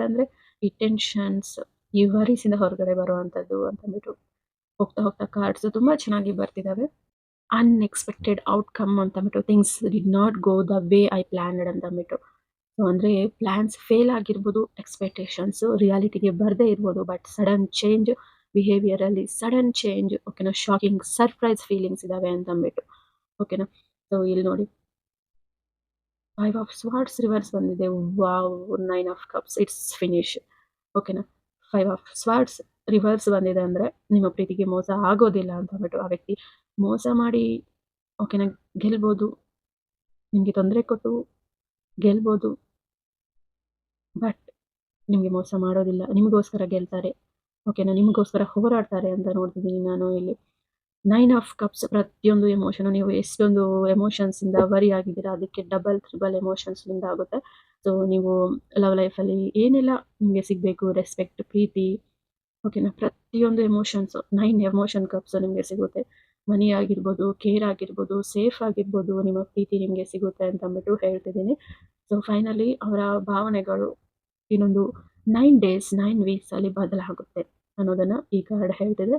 ಅಂದ್ರೆ ಈ ಟೆನ್ಷನ್ಸ್, ಈ ವರೀಸಿಂದ ಹೊರಗಡೆ ಬರುವಂಥದ್ದು ಅಂತಂದ್ಬಿಟ್ಟು ಹೋಗ್ತಾ ಹೋಗ್ತಾ ಕಾರ್ಡ್ಸ್ ತುಂಬಾ ಚೆನ್ನಾಗಿ ಬರ್ತಿದಾವೆ. ಅನ್ಎಕ್ಸ್‌ಪೆಕ್ಟೆಡ್ ಔಟ್‌ಕಮ್ ಅಂತಂದ್ಬಿಟ್ಟು things did not go the way I planned ಅಂತಂದ್ಬಿಟ್ಟು. ಸೊ ಅಂದ್ರೆ ಪ್ಲಾನ್ಸ್ ಫೇಲ್ ಆಗಿರ್ಬೋದು, ಎಕ್ಸ್‌ಪೆಕ್ಟೇಷನ್ಸ್ ರಿಯಾಲಿಟಿಗೆ ಬರ್ದೇ ಇರ್ಬೋದು. ಬಟ್ ಸಡನ್ ಚೇಂಜ್ ಬಿಹೇವಿಯರ್ ಅಲ್ಲಿ ಸಡನ್ ಚೇಂಜ್ ಓಕೆನಾ, ಶಾಕಿಂಗ್ ಸರ್ಪ್ರೈಸ್ ಫೀಲಿಂಗ್ಸ್ ಇದಾವೆ ಅಂತಂದ್ಬಿಟ್ಟು ಓಕೆನಾ. ಸೊ ಇಲ್ಲಿ ನೋಡಿ 5 ಆಫ್ ಸ್ವಾರ್ಡ್ಸ್ ರಿವರ್ಸ್ ಬಂದಿದೆ. Wow! 9 of cups it's finish ಓಕೆನಾ. 5 ಆಫ್ ಸ್ವಾರ್ಡ್ಸ್ ರಿವರ್ಸ್ ಬಂದಿದೆ ಅಂದ್ರೆ ನಿಮ್ಮ ಪ್ರೀತಿಗೆ ಮೋಸ ಆಗೋದಿಲ್ಲ ಅಂತ ಅಂದ್ಬಿಟ್ಟು. ಆ ವ್ಯಕ್ತಿ ಮೋಸ ಮಾಡಿ ಓಕೆನಾ ಗೆಲ್ಬೋದು, ನಿಮ್ಗೆ ತೊಂದರೆ ಕೊಟ್ಟು ಗೆಲ್ಬೋದು. ಬಟ್ ನಿಮ್ಗೆ ಮೋಸ ಮಾಡೋದಿಲ್ಲ. ನಿಮಗೋಸ್ಕರ ಗೆಲ್ತಾರೆ. ಓಕೆನಾ. ನಿಮಗೋಸ್ಕರ ಹೋರಾಡ್ತಾರೆ ಅಂತ ನೋಡ್ತಿದ್ದೀನಿ ನಾನು ಇಲ್ಲಿ. 9 ಆಫ್ ಕಪ್ಸ್ ಪ್ರತಿಯೊಂದು ಎಮೋಷನ್ ನೀವು ಎಷ್ಟೊಂದು ಎಮೋಷನ್ಸಿಂದ ವರಿ ಆಗಿದ್ದೀರಾ, ಅದಕ್ಕೆ ಡಬಲ್, ತ್ರಿಬಲ್ ಎಮೋಷನ್ಸ್‌ನಿಂದ ಆಗುತ್ತೆ. ಸೊ ನೀವು ಲವ್ ಲೈಫಲ್ಲಿ ಏನೆಲ್ಲ ನಿಮಗೆ ಸಿಗಬೇಕು, ರೆಸ್ಪೆಕ್ಟ್, ಪ್ರೀತಿ ಓಕೆನಾ, ಪ್ರತಿಯೊಂದು ಎಮೋಷನ್ಸ್ 9 ಎಮೋಷನ್ ಕಪ್ಸ್ ನಿಮಗೆ ಸಿಗುತ್ತೆ. ಮನಿ ಆಗಿರ್ಬೋದು, ಕೇರ್ ಆಗಿರ್ಬೋದು, ಸೇಫ್ ಆಗಿರ್ಬೋದು, ನಿಮ್ಮ ಪ್ರೀತಿ ನಿಮಗೆ ಸಿಗುತ್ತೆ ಅಂತ ಅಂದ್ಬಿಟ್ಟು ಹೇಳ್ತಿದ್ದೀನಿ. ಸೊ ಫೈನಲಿ ಅವರ ಭಾವನೆಗಳು ಇನ್ನೊಂದು 9 ಡೇಸ್, 9 ವೀಕ್ಸಲ್ಲಿ ಬದಲಾಗುತ್ತೆ ಅನ್ನೋದನ್ನ ಈ ಕಾರ್ಡ್ ಹೇಳ್ತಿದೆ.